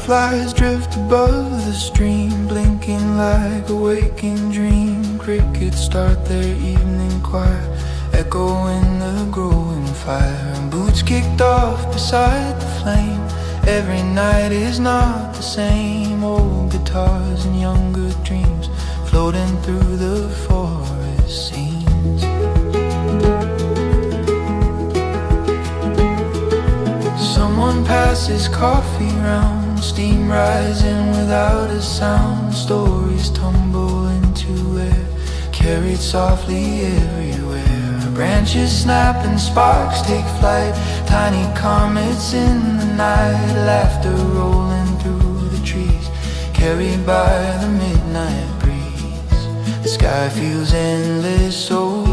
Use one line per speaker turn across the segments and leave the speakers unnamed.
fireflies drift above the stream, blinking like a waking dream. Crickets start their evening choir, echo in the growing fire. Boots kicked off beside the flame. Every night is not the same. Old guitars and younger dreams floating through the forest scenes. Someone passes coffee round, steam rising without a sound. Stories tumble into air, carried softly everywhere. Branches snap and sparks take flight, tiny comets in the night. Laughter rolling through the trees, carried by the midnight breeze. The sky feels endless overhead,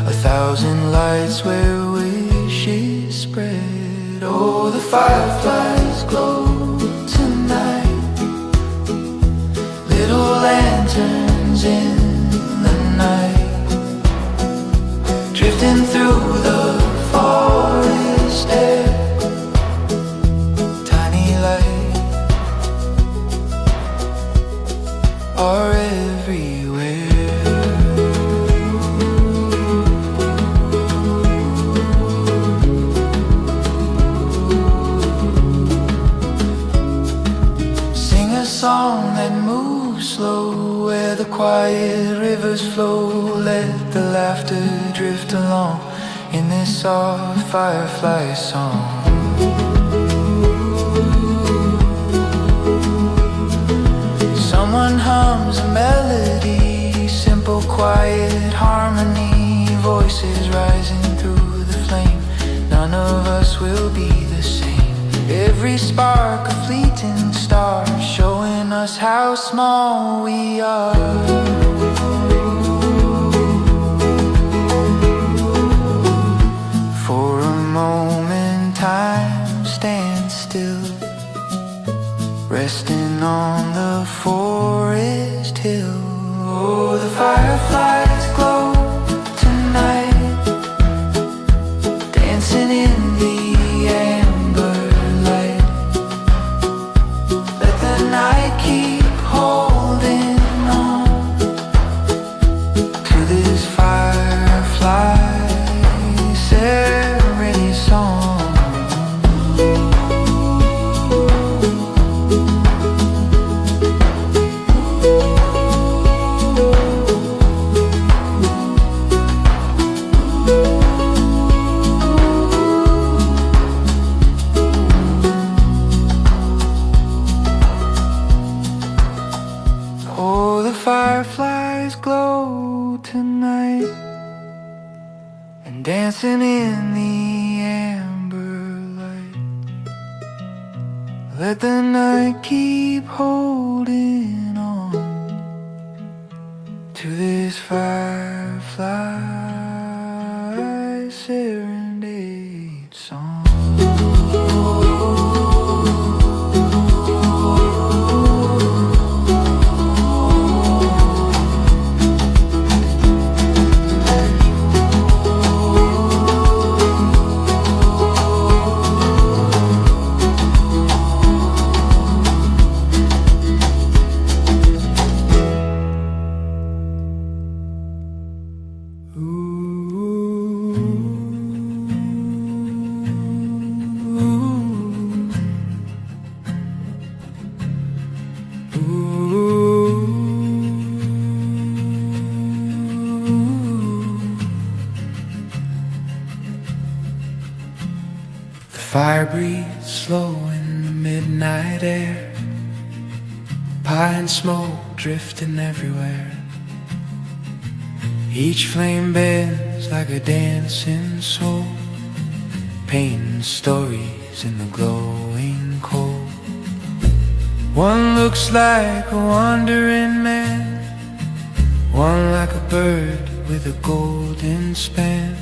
1,000 lights where wishes spread. Oh, the fireflies glow tonight, little lanterns in the night, drifting through the forest air. Tiny lights are everywhere. Sing a song that moves slow, where the quiet rivers flow. Let the laughter drift along in this soft firefly song. Someone hums a melody, simple quiet harmony. Voices rising through the flame, none of us will be the same. Every spark a fleeting star, showing us how small we are. For a moment time stands still, resting on the forest hill. Oh, the fireflies glow tonight, dancing in the amber light. Let the night keep holding on to this firefly serenity song. Oh, the fireflies glow tonight, and dancing in the amber light. Let the night keep holding on to this firefly serenade song. Fire breathes slow in the midnight air, pine smoke drifting everywhere. Each flame bends like a dancing soul, painting stories in the glowing coal. One looks like a wandering man, one like a bird with a golden span.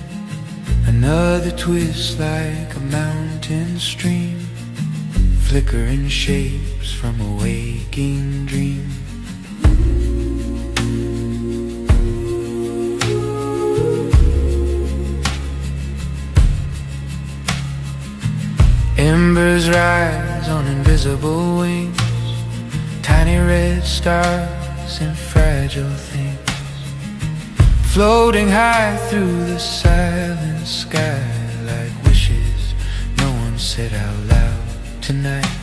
Another twist like a mountain stream, flickering shapes from a waking dream. Ember Eagles rise on invisible wings, tiny red stars and fragile things, floating high through the silent sky like wishes no one said out loud tonight.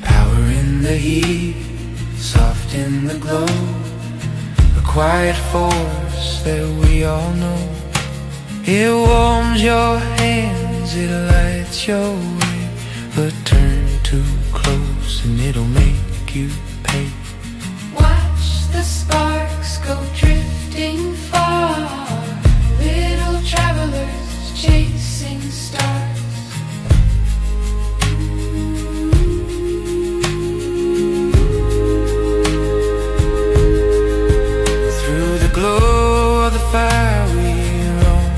Power in the heat, soft in the glow, a quiet force that we all know. It warms your hands, it lights your way, but turn too close and it'll make you pay.
Watch the sparks go drifting far, little travelers chasing stars.
Through the glow of the fire we roam,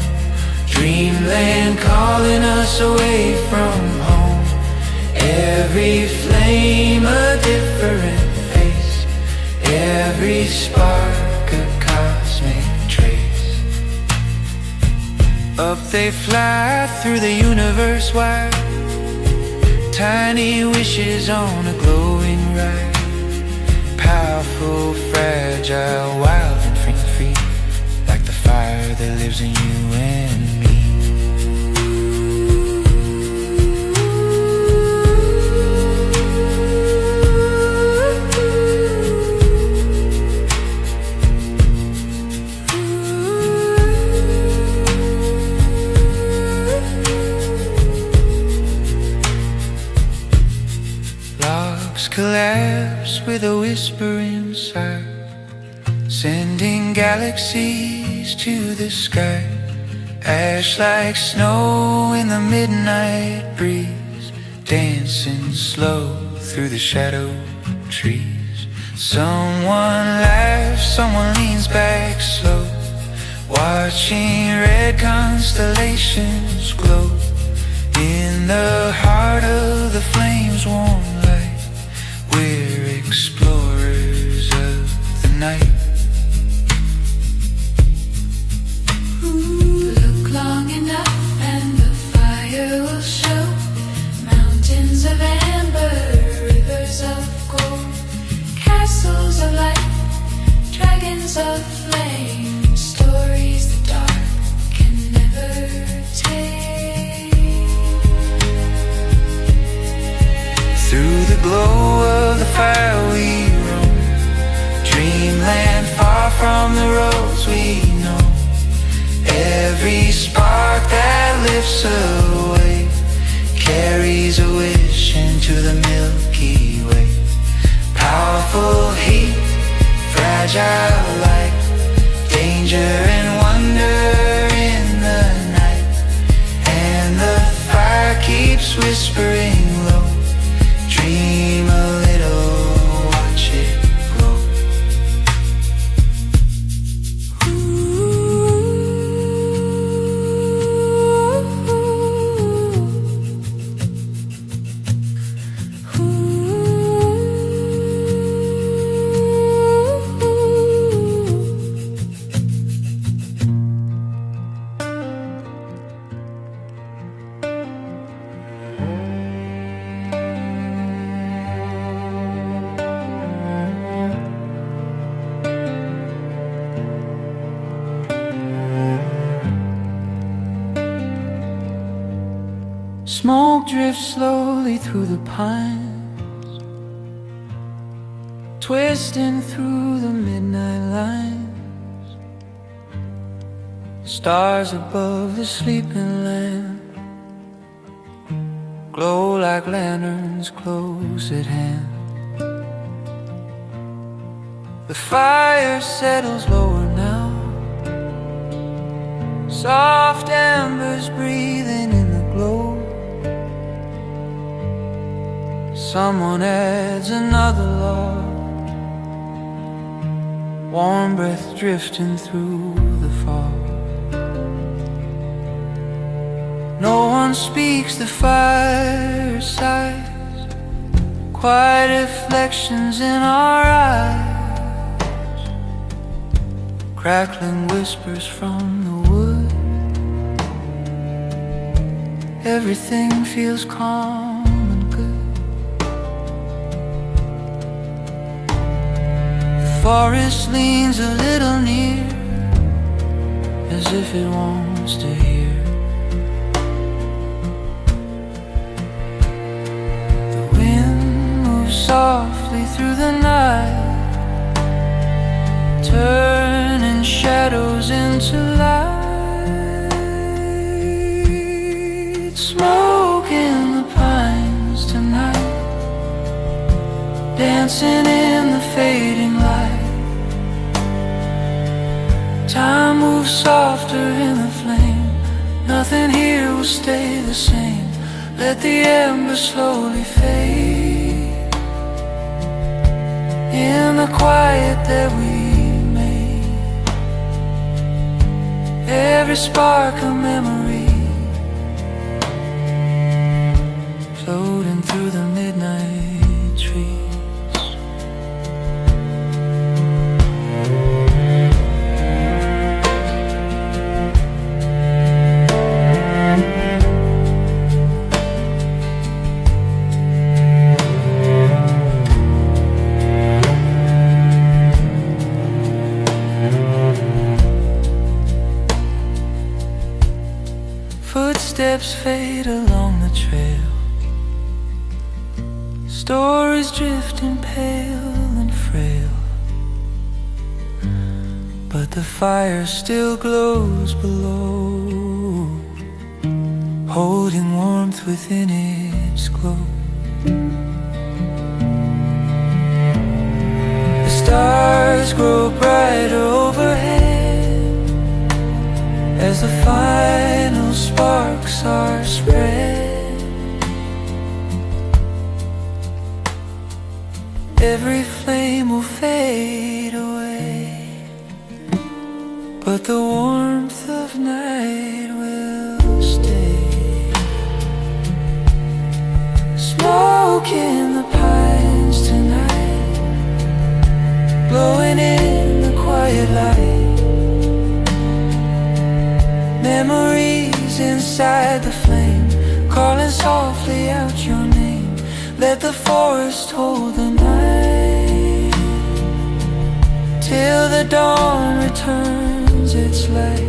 dreamland calling us away from home. Every flame a different face, every spark a cosmic trace. Up they fly through the universe wide, tiny wishes on a glowing ride. Powerful, fragile, wild and free, like the fire that lives in you and me. Collapse with a whisper inside, sending galaxies to the sky. Ash like snow in the midnight breeze, dancing slow through the shadow trees. Someone laughs, someone leans back slow, watching red constellations glow. In the heart of the flames warm light, we're explorers of the night.
Look long enough and the fire will show mountains of amber, rivers of gold, castles of light, dragons of flame, stories the dark can never take.
Through the glow of the fire we roam, dreamland far from the roads we know. Every spark that lifts away carries a wish into the Milky Way. Powerful heat, fragile light, danger and wonder in the night. And the fire keeps whispering low, dream a little, watch it glow. Smoke drifts slowly through the pines, twisting through the midnight lines. Stars above the sleeping land glow like lanterns close at hand. The fire settles lower now, soft embers breathing in the glow. Someone adds another log, warm breath drifting through the fog. No one speaks, the fire sighs, quiet reflections in our eyes, crackling whispers from the wood. Everything feels calm forest leans a little near, as if it wants to hear. The wind moves softly through the night, turning shadows into light. Smoke in the pines tonight, dancing in the fading light. Time moves softer in the flame. Nothing here will stay the same. Let the ember slowly fade in the quiet that we made. Every spark a memory, floating through the midnight trees. Footsteps fade along the trail, stories drifting pale and frail, but the fire still glows below, holding warmth within its glow. The stars grow brighter overhead as the final sparks are spread. Every flame will fade away, but the warmth of night will stay. Smoke in the pines tonight, blowing in the quiet light. Memories inside the flame, calling softly out your name. Let the forest hold the night, till the dawn returns its light.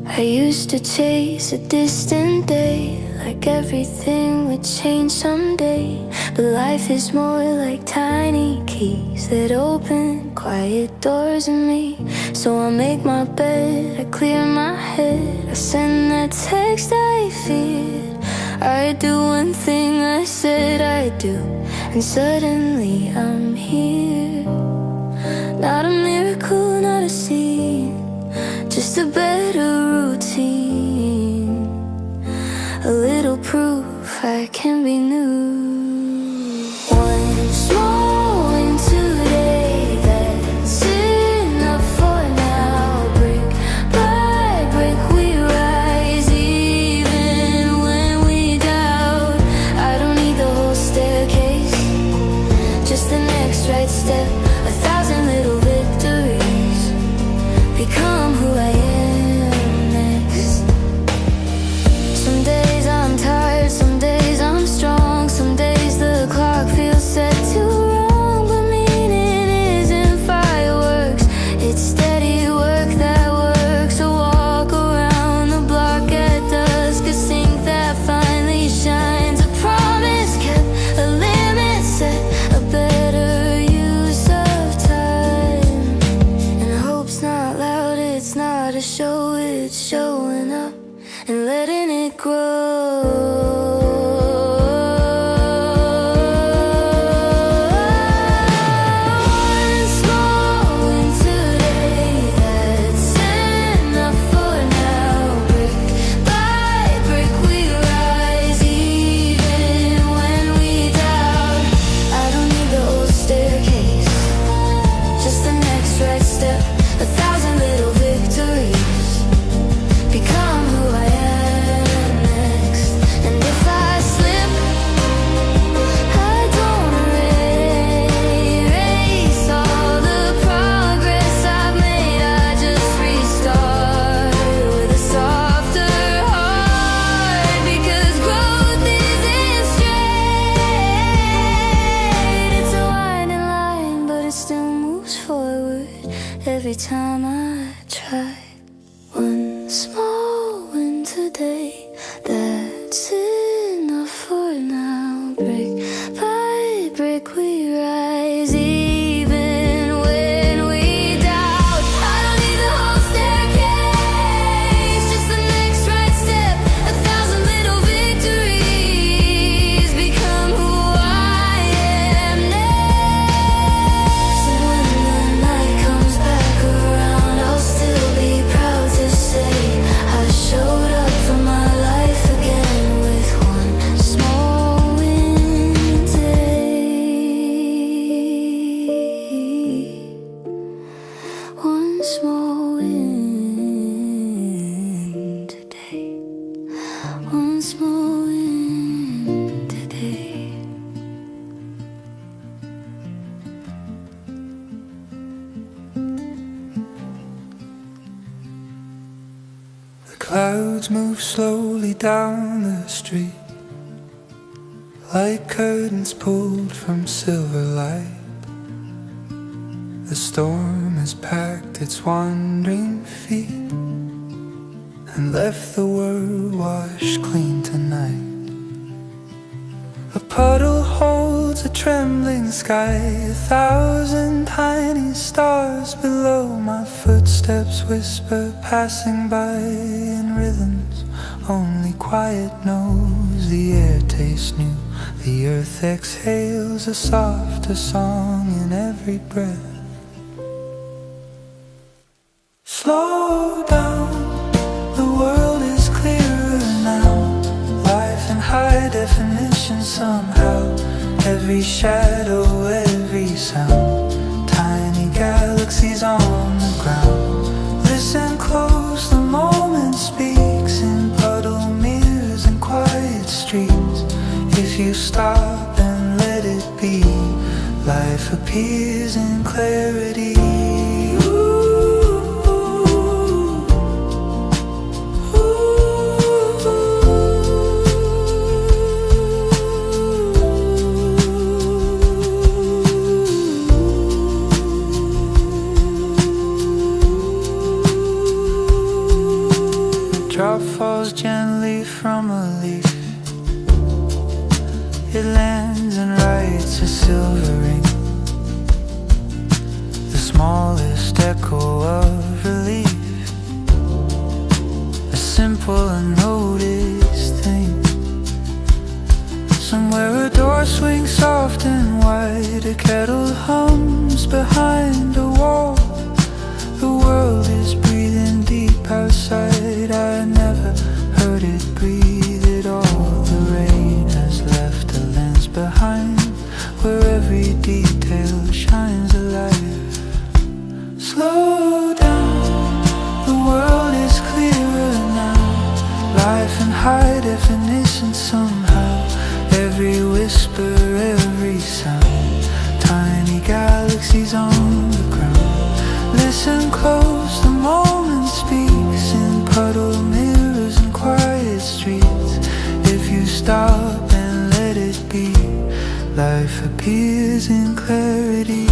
I used to chase a distant day, like everything would change someday. But life is more like tiny keys that open quiet doors in me. So I make my bed, I clear my head, I send that text I feared. I do one thing I said I'd do, and suddenly I'm here. Not a miracle, not a scene, just a better routine, a little proof I can be new. One small win today, that's enough for now. Brick by brick we rise, even when we doubt. I don't need the whole staircase, just the next right step. 1,000 little victories become who I am next. Some days I'm tired, some days I'm strong, some days the clock feels set too wrong. But meaning isn't fireworks, it's steady work that works. A walk around the block at dusk, a sink that finally shines. A promise kept, a limit set, a better use of time. And hope's not loud, it's not a show, it's showing up and letting it grow. One small win today, that's enough for now. day. That's enough for now. Brick by brick we rise, even when we doubt. I don't need the whole staircase, just the next right step. 1,000 little victories become who I am next. And when the night comes back around, I'll still be proud to say I showed up for my life again with one small win today. One small win today. One small win today.
The clouds move slowly down the street, like curtains pulled from silver light. The storm has packed its wandering feet and left the world washed clean tonight. A puddle holds a trembling sky, 1,000 tiny stars below. My footsteps whisper, passing by in rhythms only quiet knows. The air tastes new, the earth exhales a softer song in every breath. Slow down, the world is clearer now. Life in high definition somehow. Every shadow, every sound. Tiny galaxies on the ground. Listen close, the moment speaks in puddle mirrors and quiet streets. If you stop and let it be, life appears in clarity. Drop falls gently from a leaf. It lands and writes a silver ring, the smallest echo of relief. A simple unnoticed thing. Somewhere a door swings soft and wide. A kettle hums behind a wall. The world is breathing deep outside. I never heard it breathe at all. The rain has left a lens behind, where every detail shines alive. Slow down, the world is clearer now. Life in high definition somehow. Every whisper, every sound. Tiny galaxies on the ground. Listen close, the moment speaks in puddle mirrors and quiet streets. If you stop and let it be, life appears in clarity.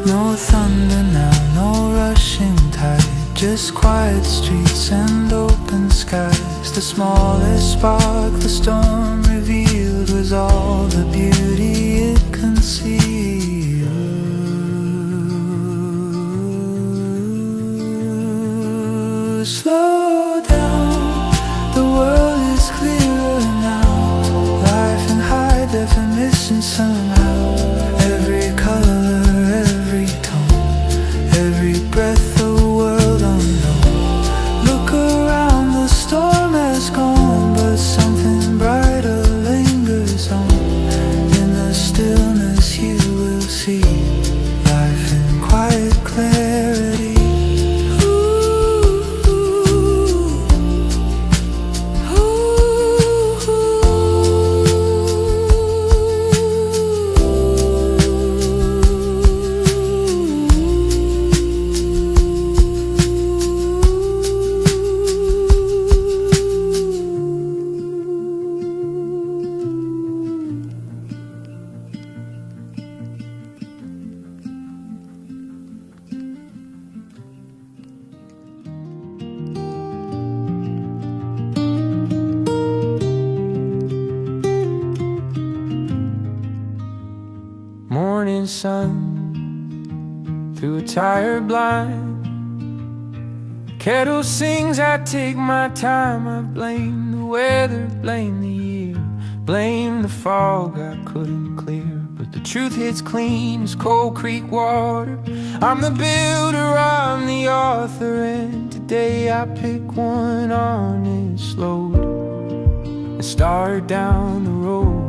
No thunder now, no rushing tide, just quiet streets and open skies. The smallest spark the storm revealed was all the beauty it concealed. Slow down, the world is clearer now. Life in high definition somehow. Every color, every tone, every breath of world unknown. Look around, the storm has gone, but something brighter lingers on. In the stillness you will see life in quiet clarity. morning sun through a tired blind. Kettle sings, I take my time. I blame the weather, blame the year, blame the fog I couldn't clear. But the truth hits clean as Cold Creek water. I'm the builder, I'm the author, and today I pick one honest load and start down the road.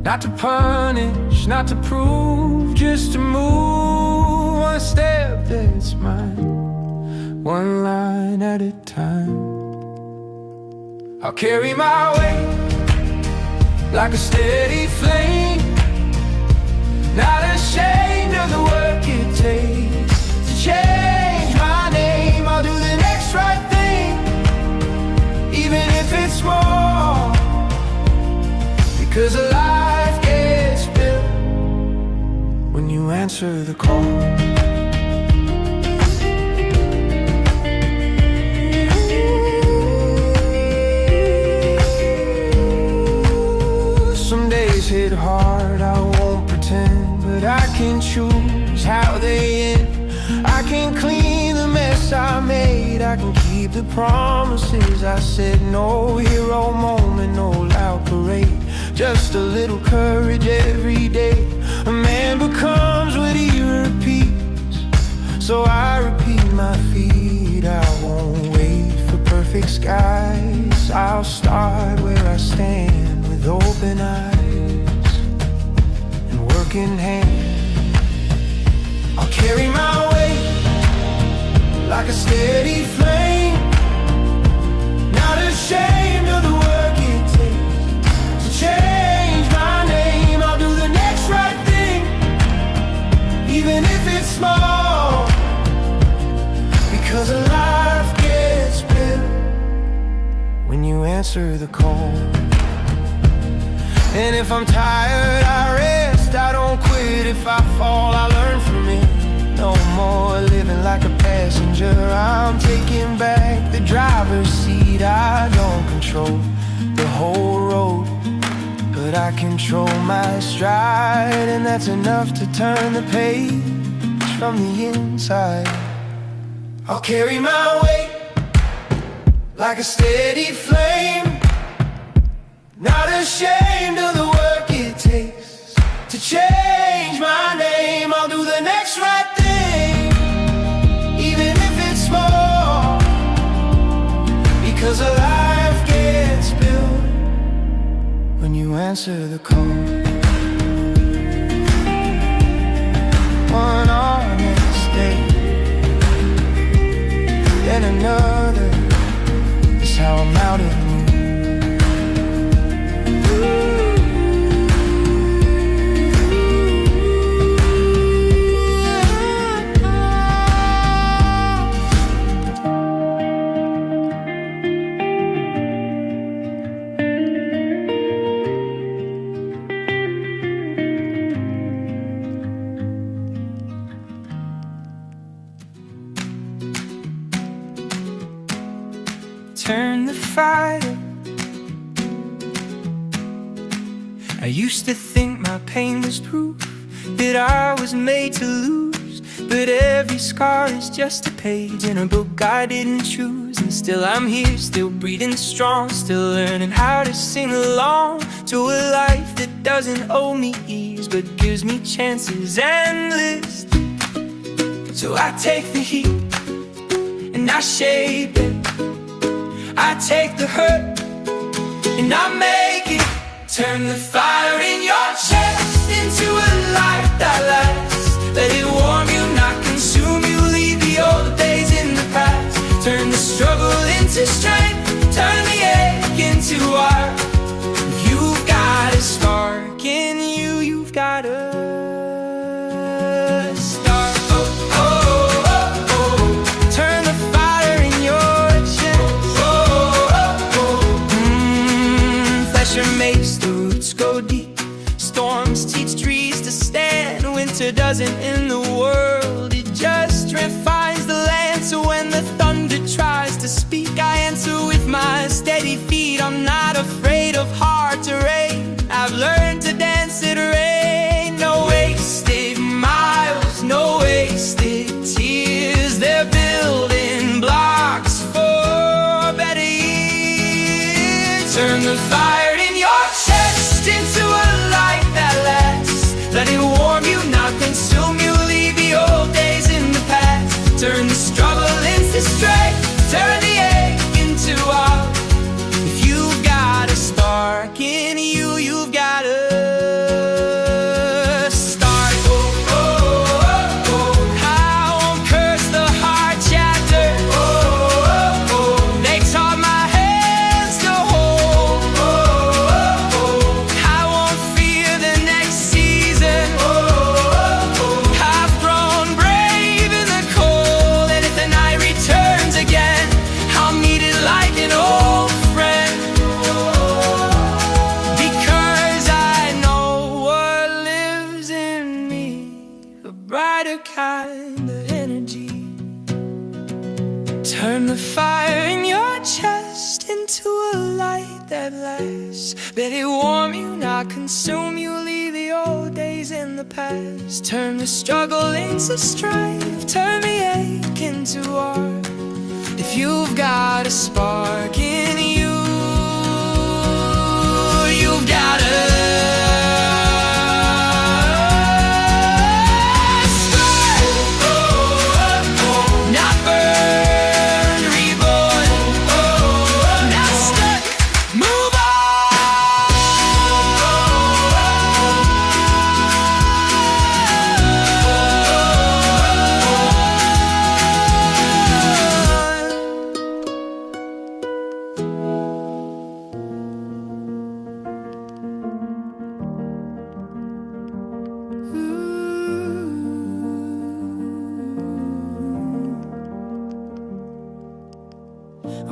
Not to punish, not to prove, just to move one step that's mine, one line at a time. I'll carry my weight like a steady flame, not ashamed of the work it takes to change my name. I'll do the next right thing, even if it's small, because life gets built when you answer the call. Hit hard, I won't pretend, but I can choose how they end. I can clean the mess I made, I can keep the promises I said. No hero moment, no loud parade, just a little courage every day. A man becomes what he repeats, so I repeat my feet. I won't wait for perfect skies, I'll start where I stand with open eyes in hand. I'll carry my weight like a steady flame, not ashamed of the work it takes to change my name. I'll do the next right thing, even if it's small, because life gets built when you answer the call. And if I'm tired, I rest, I don't quit. If I fall, I learn from it. No more living like a passenger, I'm taking back the driver's seat. I don't control the whole road, but I control my stride, and that's enough to turn the page from the inside. I'll carry my weight like a steady flame, not ashamed of the work it takes to change my name. I'll do the next right thing, even if it's small, because a life gets built when you answer the call. One honest day, then another, is how I'm out of the mood. Turn the fire. I used to think my pain was proof that I was made to lose, but every scar is just a page in a book I didn't choose. And still I'm here, still breathing strong, still learning how to sing along to a life that doesn't owe me ease, but gives me chances endless. So I take the heat and I shape it, I take the hurt and I make it. Turn the fire in your chest into a light that lasts. Let it warm you, not consume you. Leave the old days in the past. Turn the struggle into strength, turn the ache into art. You've got a spark in you, you've got a star. Oh, oh, oh, oh. Turn the fire in your chest. Oh, oh, oh. Flesh makes the roots go deep. Storms teach trees to stand. Winter doesn't in the world, it just refines the land. So when the thunder tries to speak, I answer with my steady feet. I'm not afraid of hard terrain, I've learned to dance in rain. you, not consume you. Leave the old days in the past. Turn the struggle into strife. Turn the ache into art. If you've got a spark in you, you've got a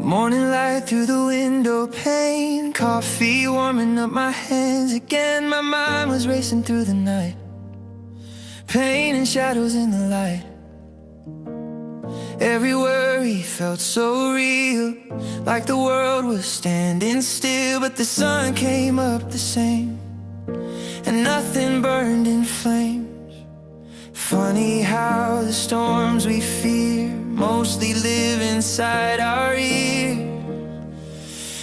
morning light through the window pane, coffee warming up my hands again. My mind was racing through the night, pain and shadows in the light. Every worry felt so real, like the world was standing still. But the sun came up the same, and nothing burned in flames. Funny how the storms we fear mostly live inside our ears.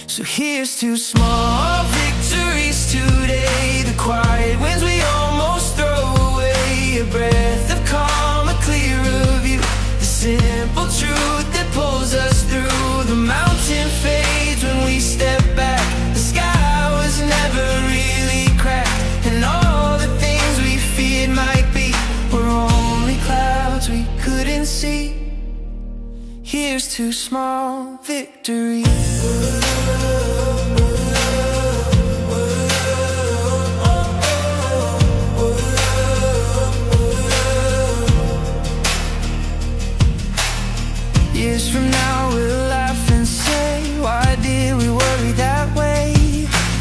So here's to small victories today, the quiet wins we almost throw away. A breath of calm, a clear view, the simple truth that pulls us through. The mountain fades when we step back. The sky was never really cracked, and all the things we feared might be were only clouds we couldn't see. Here's to small victories. Years from now we'll laugh and say, why did we worry that way?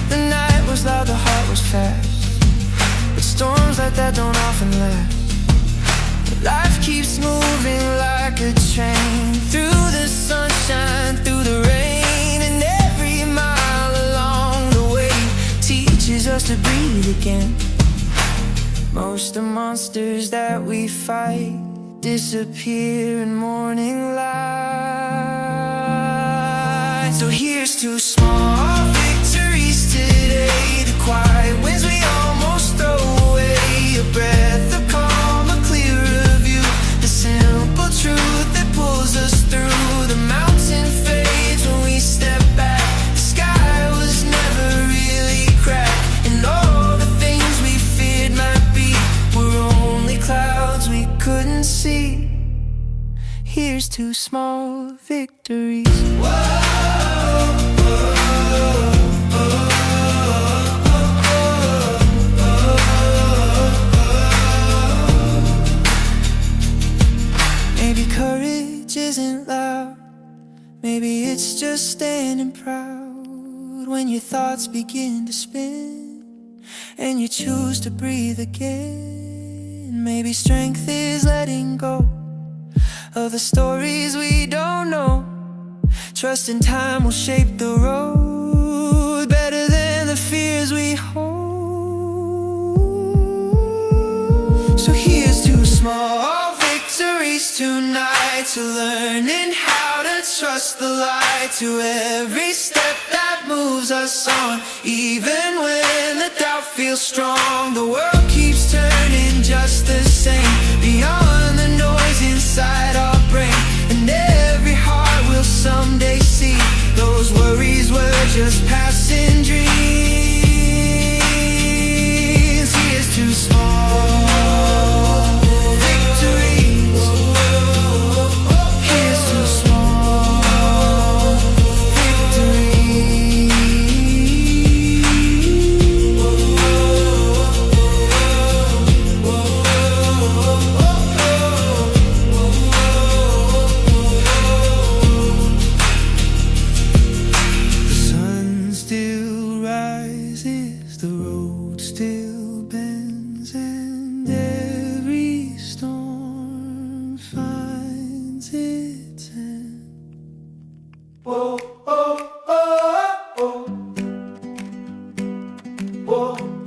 The night was loud, the heart was fast, but storms like that don't often last. Life keeps moving like a train, through the sunshine, through the rain. And every mile along the way teaches us to breathe again. Most of the monsters that we fight disappear in morning light. So here's to small victories today, the quiet wins we almost throw away. A breath of calm, a clearer view, the simple truth that pulls us through. The mountain fades when we step back. The sky was never really cracked, and all the things we feared might be were only clouds we couldn't see. Here's to small victories. Maybe courage isn't loud, maybe it's just standing proud. When your thoughts begin to spin and you choose to breathe again. Maybe strength is letting go of the stories we don't know. Trust in time will shape the road better than the fears we hold. So here's to small victories tonight, to learning how to trust the light, to every step that moves us on. Even when the doubt feels strong, the world keeps turning just the same, beyond the noise inside our brain. And every heart will someday see those worries were just passing dreams. Here's to small victories. Here's to small victories.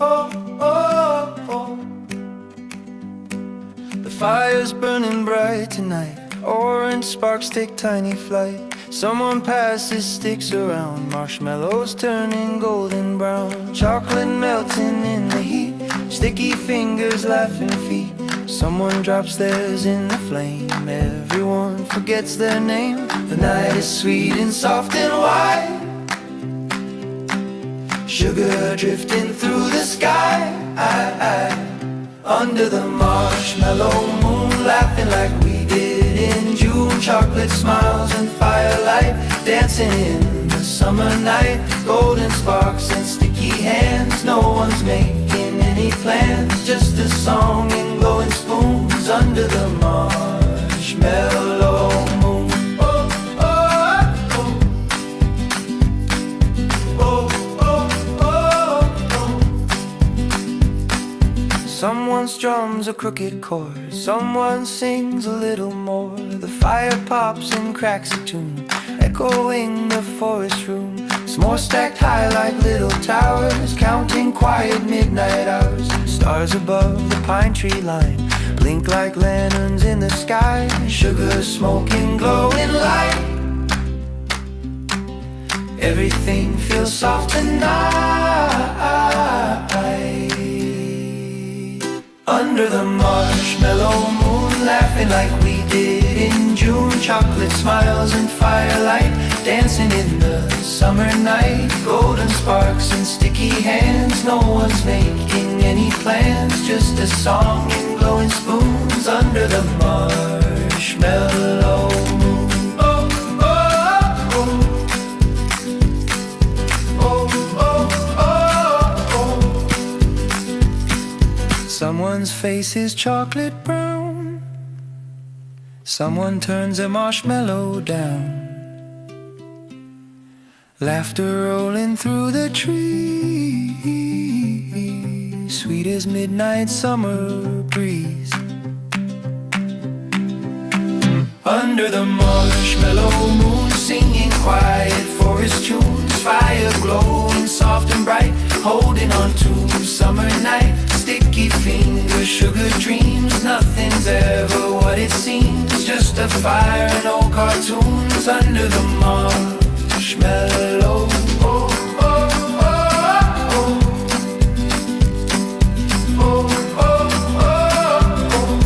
oh, oh, oh. The fire's burning bright tonight. Orange sparks take tiny flight. Someone passes sticks around. Marshmallows turning golden brown. Chocolate melting in the heat. Sticky fingers, laughing feet. Someone drops theirs in the flame. Everyone forgets their name. The night is sweet and soft and white. Sugar drifting through the sky. Under the marshmallow moon, laughing like we did in June. Chocolate smiles and firelight, dancing in the summer night. Golden sparks and sticky hands. No one's making any plans. Just a song and glowing spoons under the marshmallow moon. Oh, oh, oh. Oh, oh, oh, oh. Someone strums a crooked chord. Someone sings a little more. The fire pops and cracks a tune, echoing the forest room. S'mores stacked high like little towers, counting quiet midnight hours. Stars above the pine tree line blink like lanterns in the sky. Sugar smoking, glowing light. Everything feels soft tonight. Under the marshmallow moon, laughing like we did in June. Chocolate smiles and firelight, dancing in the summer night. Golden sparks and sticky hands. No one's making any plans. Just a song and glowing spoons under the marshmallow moon. Oh, oh, oh. Oh, oh, oh, oh. Someone's face is chocolate brown. Someone turns a marshmallow down. Laughter rolling through the trees, sweet as midnight summer breeze. Under the marshmallow moon, singing quiet forest tunes. Fire glowing soft and bright, holding on to summer night. Sticky fingers, sugar dreams. Nothing's ever what it seems. Just a fire and old cartoons under the marshmallow. Oh, oh, oh, oh. Oh, oh, oh, oh.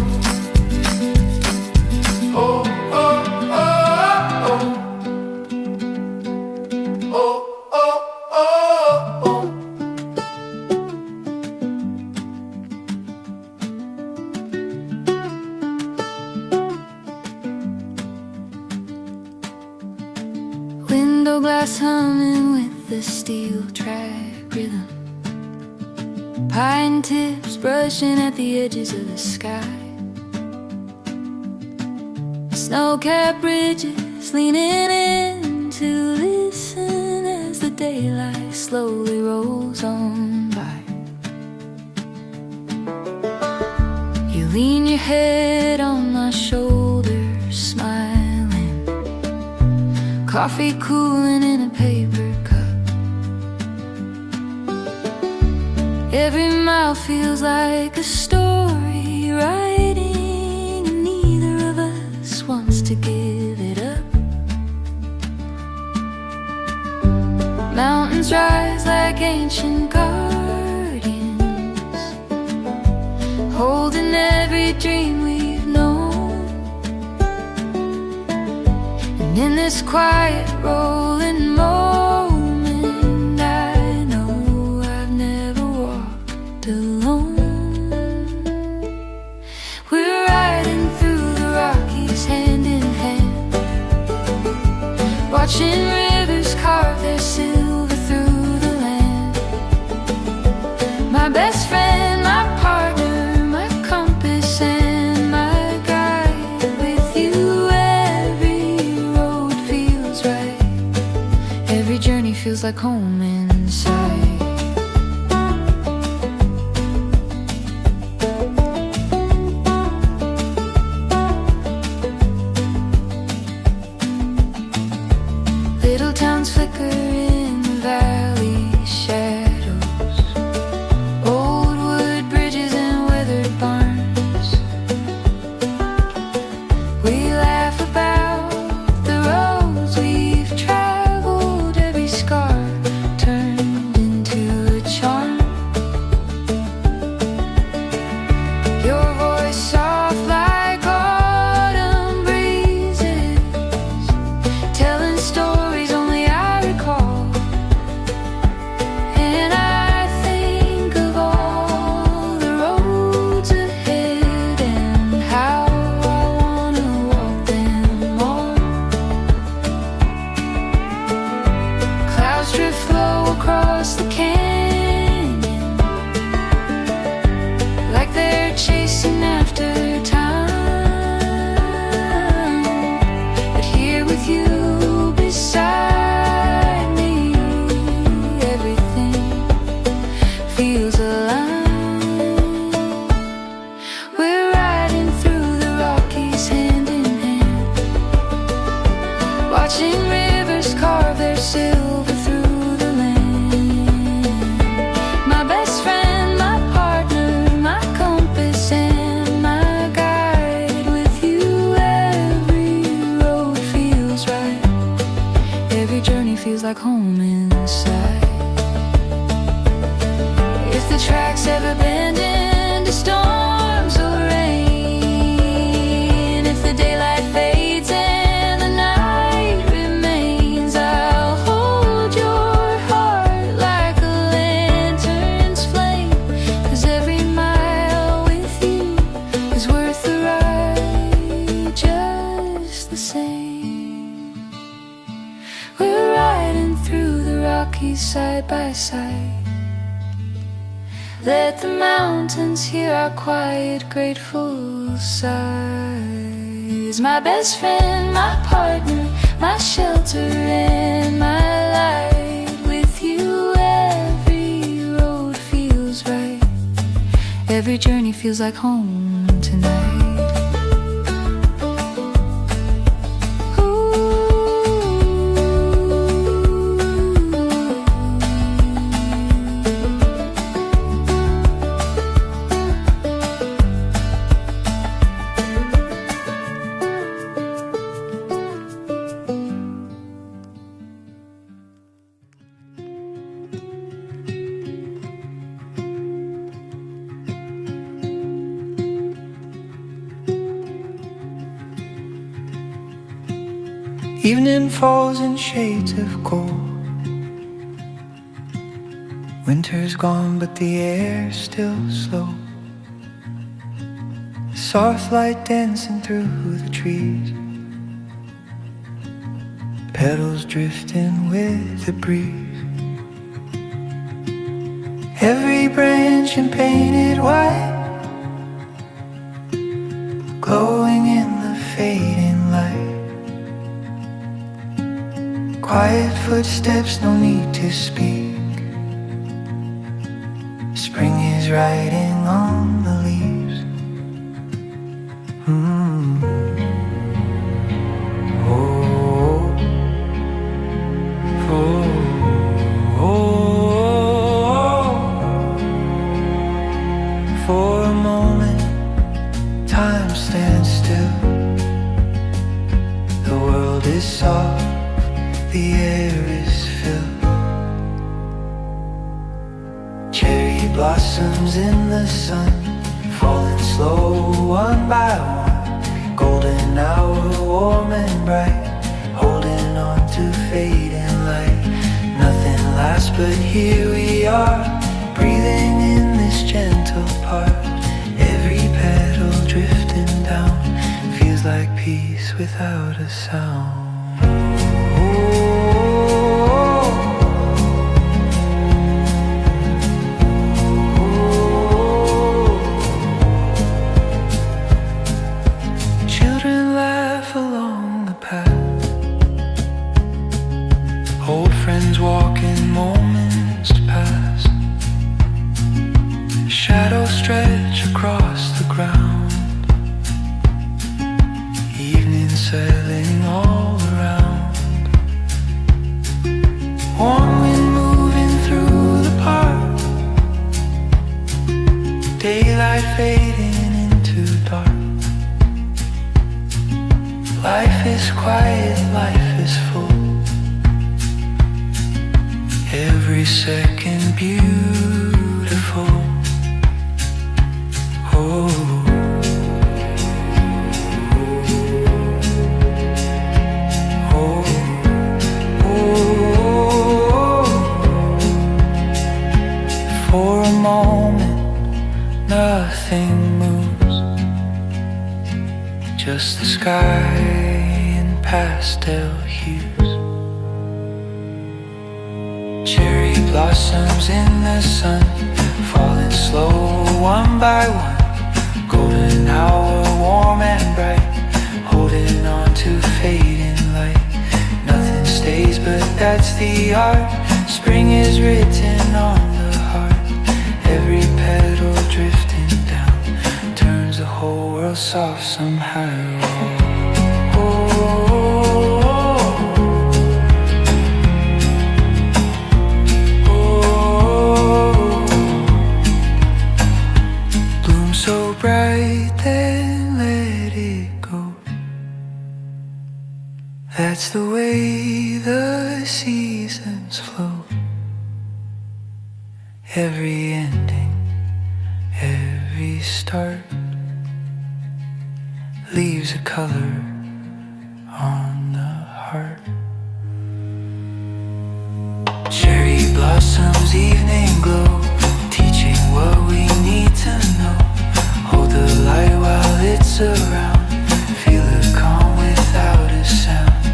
Oh, oh, oh, oh. Oh, oh, oh, oh. Window glass humming with the steel track rhythm. Pine tips brushing at the edges of the sky. Snow-capped ridges leaning in to listen as the daylight slowly rolls on by. You lean your head on my shoulder, smiling. Coffee cooling in a paper cup. Every mile feels like a story writing, and neither of us wants to give it up. Mountains rise like ancient guardians, holding every dream we've known. And in this quiet rolling moment, I know I've never walked alone. We're riding through the Rockies hand in hand, watching rivers carve their silver through the land. My best friend, my partner, my compass and my guide. With you every road feels right. Every journey feels like home inside. Little towns flicker in the valley shadows.
stars align. We're riding through the Rockies hand in hand, watching rivers carve their silver through the land. My best friend, my partner, my compass and my guide. With you every road feels right, every journey feels like home inside. If the tracks ever bend into storms or rain, if the daylight fades and the night remains, I'll hold your heart like a lantern's flame. 'Cause every mile with you is worth the ride just the same. We're riding through the Rockies side by side. Let the mountains hear our quiet, grateful sighs. My best friend, my partner, my shelter and my light. With you every road feels right, every journey feels like home tonight.
Evening falls in shades of gold. Winter's gone but the air's still slow. Soft light dancing through the trees, petals drifting with the breeze. Every branch and painted white, glowing in the fading light. Quiet footsteps, no need to speak. Spring is riding on the leaves. Oh, oh, oh. For a moment, time stands still. The world is soft, the air is filled. Cherry blossoms in the sun, falling slow one by one. Golden hour, warm and bright, holding on to fading light. Nothing lasts but here we are, breathing in this gentle part. Every petal drifting down feels like peace without a sound. Old friends walking, moments pass. Shadows stretch across the ground. Evening sailing all around. Warm wind moving through the park. Daylight fading into dark. Life is quiet, life is full. Every second beautiful. Oh, oh, oh. For a moment, nothing moves, just the sky in pastel hues. Cherry blossoms in the sun, falling slow one by one. Golden hour, warm and bright, holding on to fading light. Nothing stays but that's the art. Spring is written on the heart. Every else off somehow. Bloom so bright, then let it go. That's the way the seasons flow. Every ending, every start leaves a color on the heart. Cherry blossoms, evening glow, teaching what we need to know. Hold the light while it's around, feel the calm without a sound.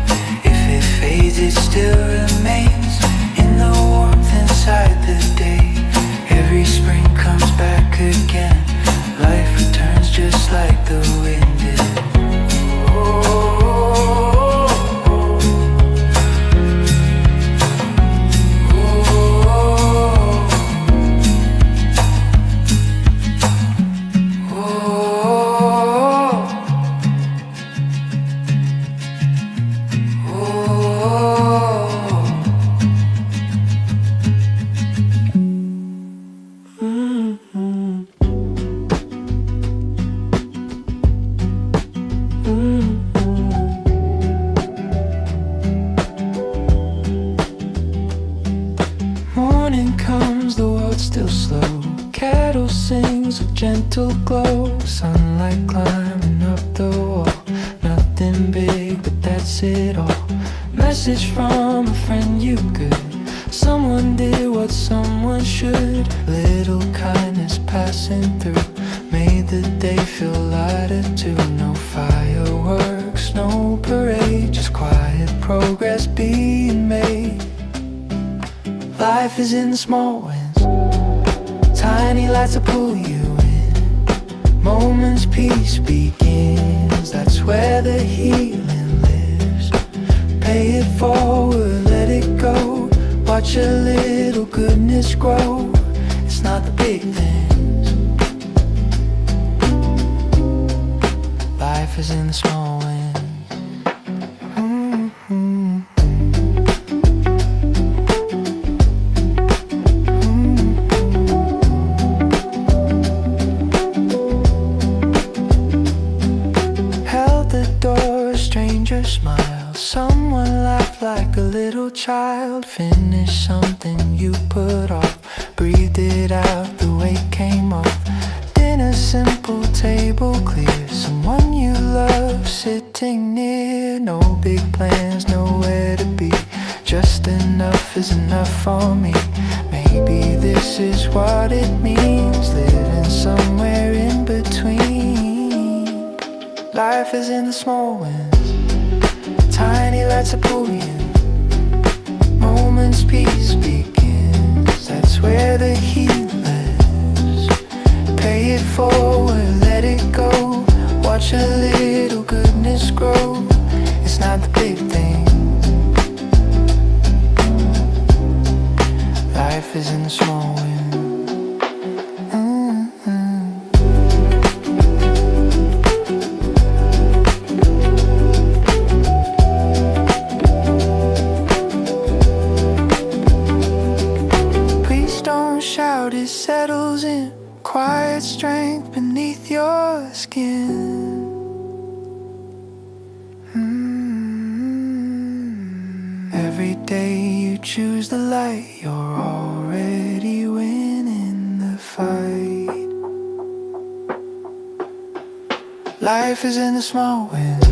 If it fades, it still remains in the warmth inside the day. Every spring comes back again, life returns just like the wind did. Morning comes, the world's still slow. Cattle sings a gentle glow. Sunlight climbing up the wall. Nothing big, but that's it all. Message from a friend you good. Someone did what someone should. Little kindness passing through made the day feel lighter too. No fireworks, no parade, just quiet progress being made. Life is in the small wins, tiny lights that pull you in. Moments peace begins, that's where the healing lives. Pay it forward, let it go. Watch a little goodness grow. It's not the big things. Life is in the small wins. Smile, someone laughed like a little child. Finish something you put off, breathed it out the way it came off. Dinner simple, table clear, someone you love sitting near. No big plans, nowhere to be, just enough is enough for me. Maybe this is what it means, living somewhere in between. Life is in the small wins, tiny lights that pull you. Moments peace begins, that's where the heat lives. Pay it forward, let it go. Watch a little goodness grow. It's not the big thing. Life is in the small wins. It settles in, quiet strength beneath your skin. Every day you choose the light, you're already winning the fight. Life is in the small wins,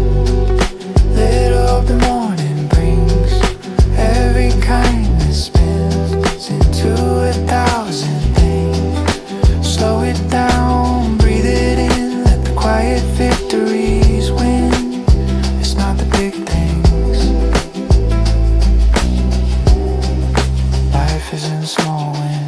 lit up the morning brings. Every kindness spins into 1,000. Slow it down, breathe it in, let the quiet victories win. It's not the big things. Life is in the small wins.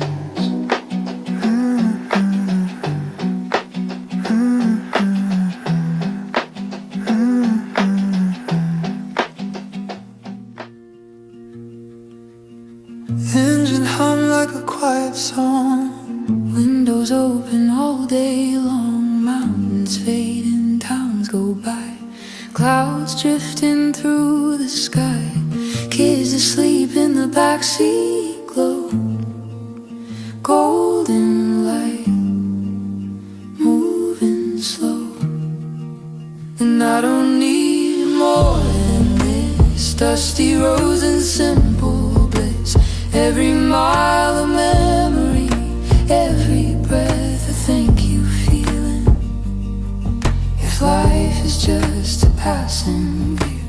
Engine hum like a quiet song. Windows open all day long, mountains fading go by, clouds drifting through the sky, kids asleep in the backseat glow, golden light moving slow. And I don't need more than this, dusty roads and simple bliss, every mile of memory, every breath a thank you feeling. If life is just a passing view,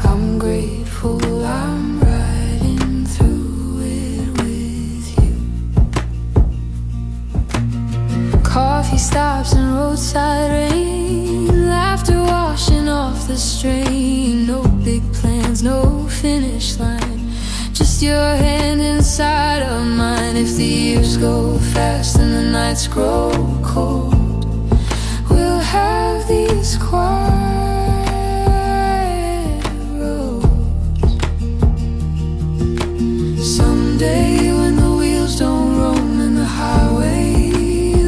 I'm grateful I'm riding through it with you. Coffee stops and roadside rain, laughter washing off the strain. No big plans, no finish line, just your hand inside of mine. If the years go fast and the nights grow cold, we'll have these quiet roads. Someday when the wheels don't roam and the highway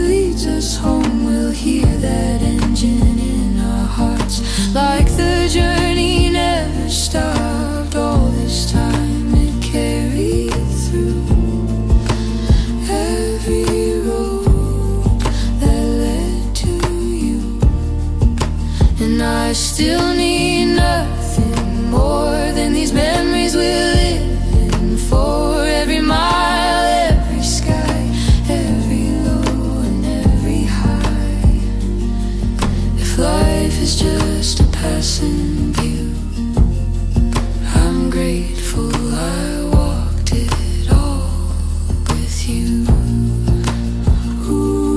leads us home, we'll hear that engine in our hearts, like the journey never stopped. All this time it carried through every road that led to you. And I still need nothing more than these memories we're living for. Every mile, every sky, every low and every high. If life is just a passing view, I'm grateful I walked it all with you. Ooh.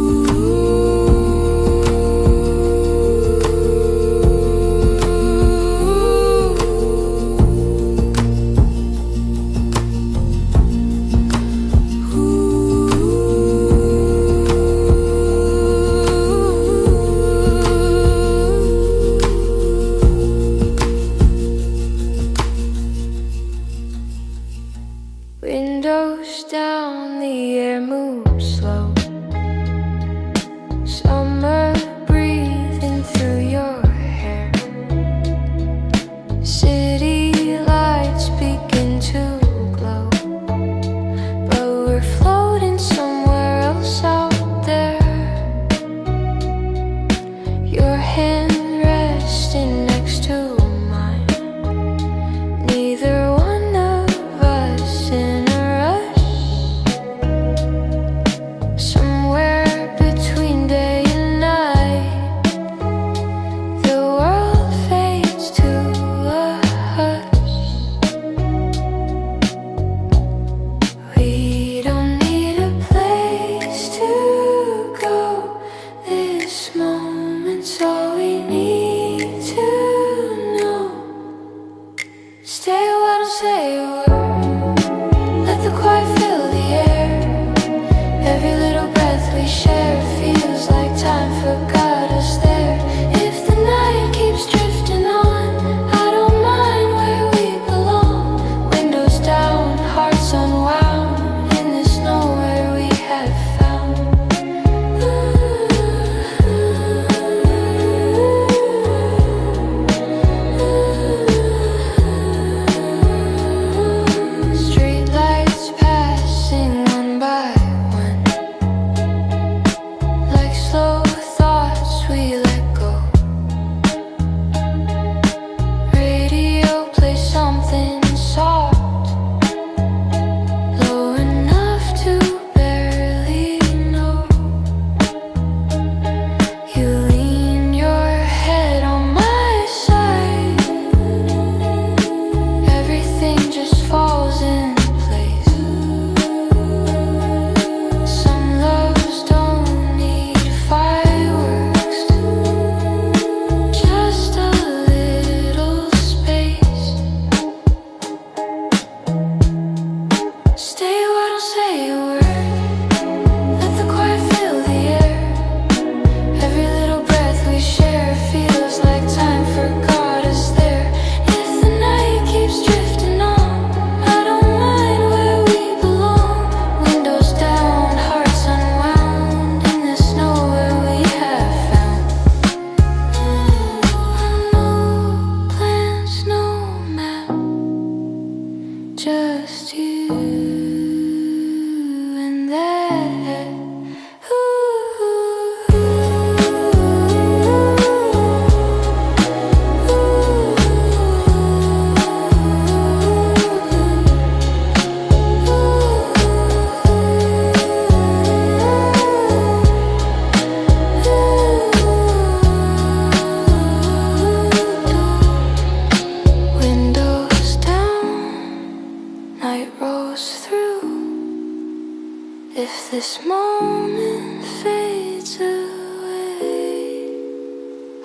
moment fades away,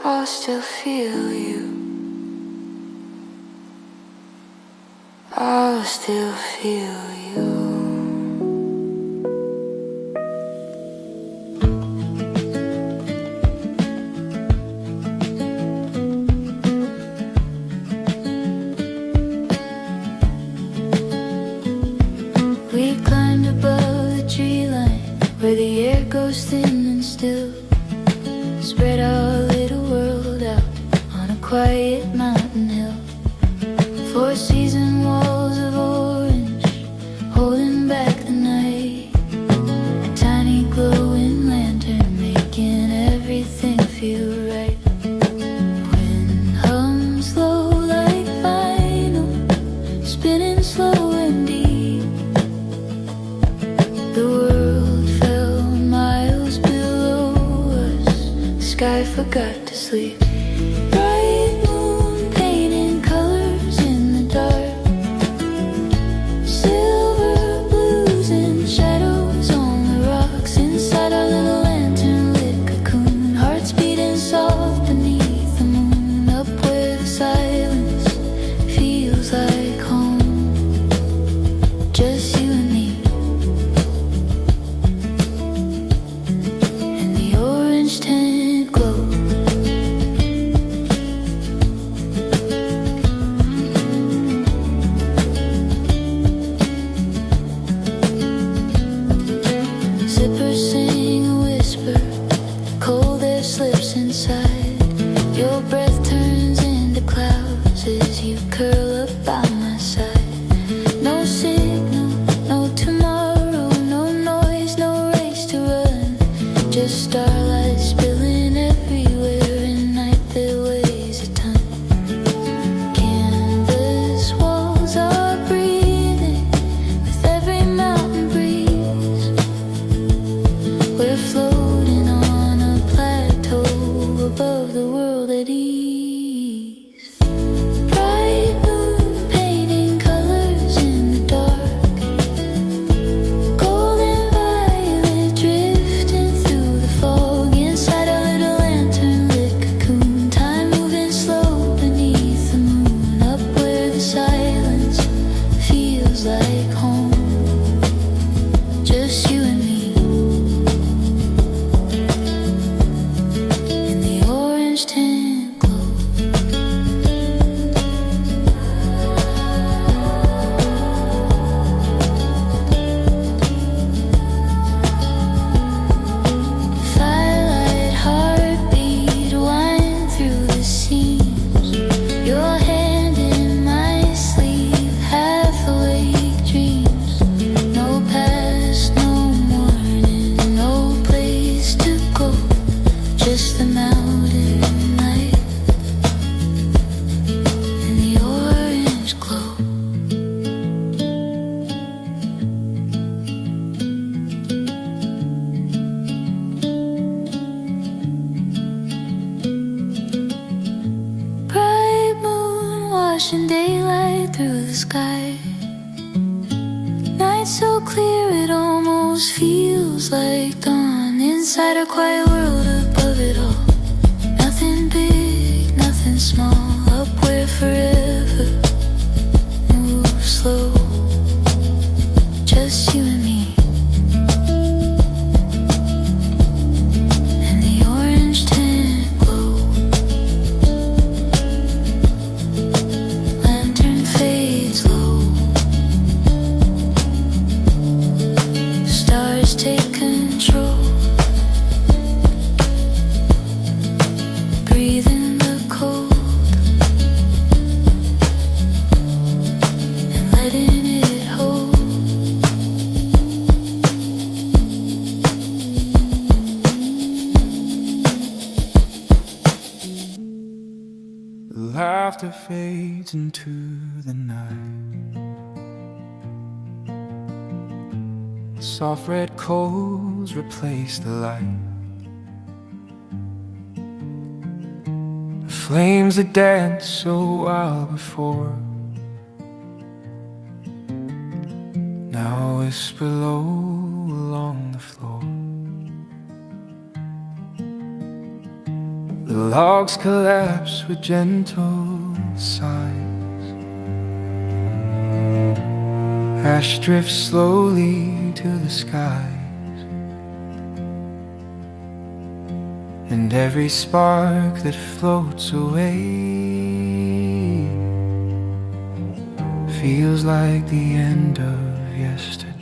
I'll still feel you. I'll still feel you. We climbed above the tree line, where the air goes thin and still. Spread our little world out on a quiet mountain hill. Four season walls of orange, holding back the night. A tiny glowing lantern, making everything feel right. Wind hums low like vinyl, spinning slow and deep. The world fell miles below us, the sky forgot to sleep. Bright moon painting colors in the dark, silver blues and shadows on the rocks. Inside our little lantern lit cocoon, hearts beating soft beneath the moon. Up where the silence feels like home, just you and me. And the orange tent glow. Zippers sing a whisper, cold air slips inside. Your breath turns into clouds as you curl up by my side. No signal, no tomorrow, no noise, no race to run. Just starlight spilling everywhere in night that weighs a ton. Canvas walls are breathing with every mountain breeze. We're floating on a plateau above the world at ease. Bright moon painting colors in the dark, gold and violet drifting through the fog. Inside our little lantern lit cocoon, time moving slow beneath the moon. Up where the silence feels like home, just you and me. In the orange tent glow. Firelight heartbeat wind through the seams. Your hand in my sleeve, half awake dreams. No past, no morning, no place to go, just the mountain night and the orange glow. Bright moon washing daylight through the sky. Night so clear it almost feels like dawn. Inside a quiet world above it all, nothing big, nothing small. Up where forever moves slow, just you and me. And the orange tent glow. Lantern fades low, stars take control. Breathe in the cold and letting it hold.
Laughter fades into the night. Soft red coals replace the light. The flames that danced so wild before now whisper low along the floor. The logs collapse with gentle sighs. Ash drifts slowly to the skies, and every spark that floats away feels like the end of yesterday.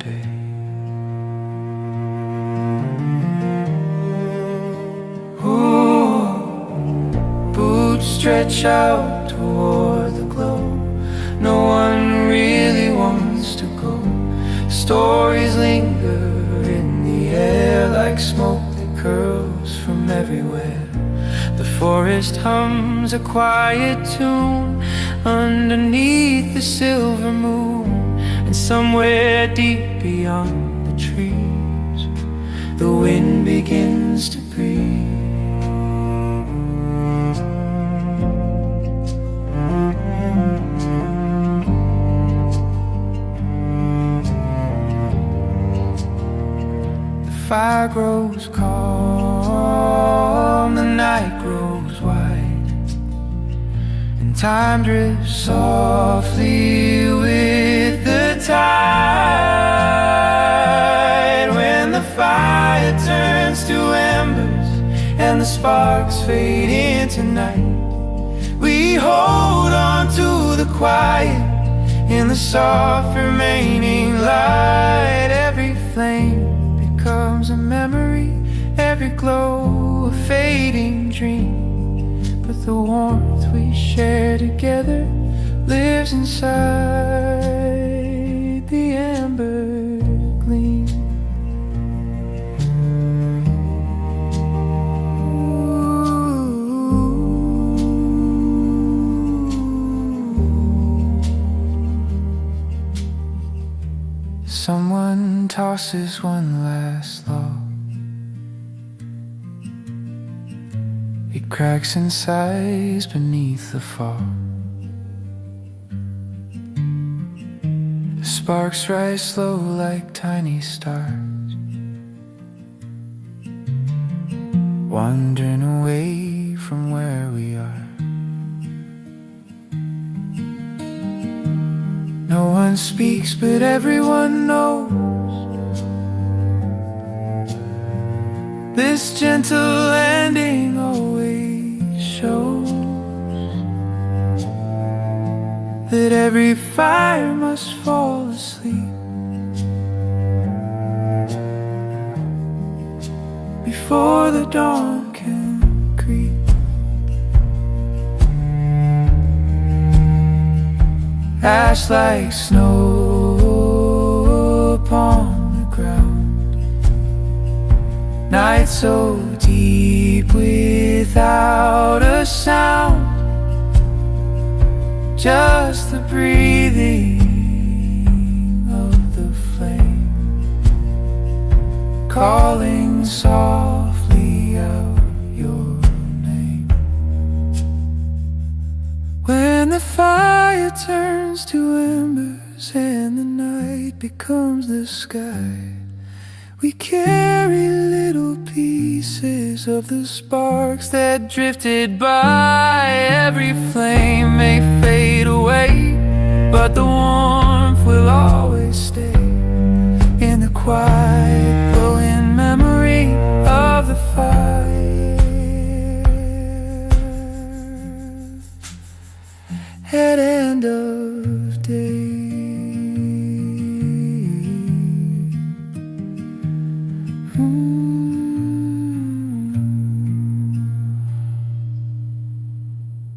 Boots stretch out toward the glow. No one really wants to go. Stories linger in the air like smoke that curls from everywhere. The forest hums a quiet tune underneath the silver moon, and somewhere deep beyond the trees, the wind begins to breathe. Fire grows calm, the night grows wide, and time drifts softly with the tide. When the fire turns to embers and the sparks fade into night, we hold on to the quiet in the soft remaining light. Every flame becomes a memory, every glow a fading dream, but the warmth we share together lives inside the amber gleam. Someone tosses one last log. It cracks in size beneath the fog. The sparks rise slow like tiny stars, wandering away from where we are. No one speaks, but everyone knows this gentle ending always shows that every fire must fall asleep before the dawn can creep. Ash like snow upon the ground, night so deep without a sound, just the breathing of the flame calling softly out your name. When the fire turns to embers and the night becomes the sky, we carry little pieces of the sparks that drifted by. Every flame may fade away, but the warmth will always stay in the quiet, glowing memory of the fire. At end of day.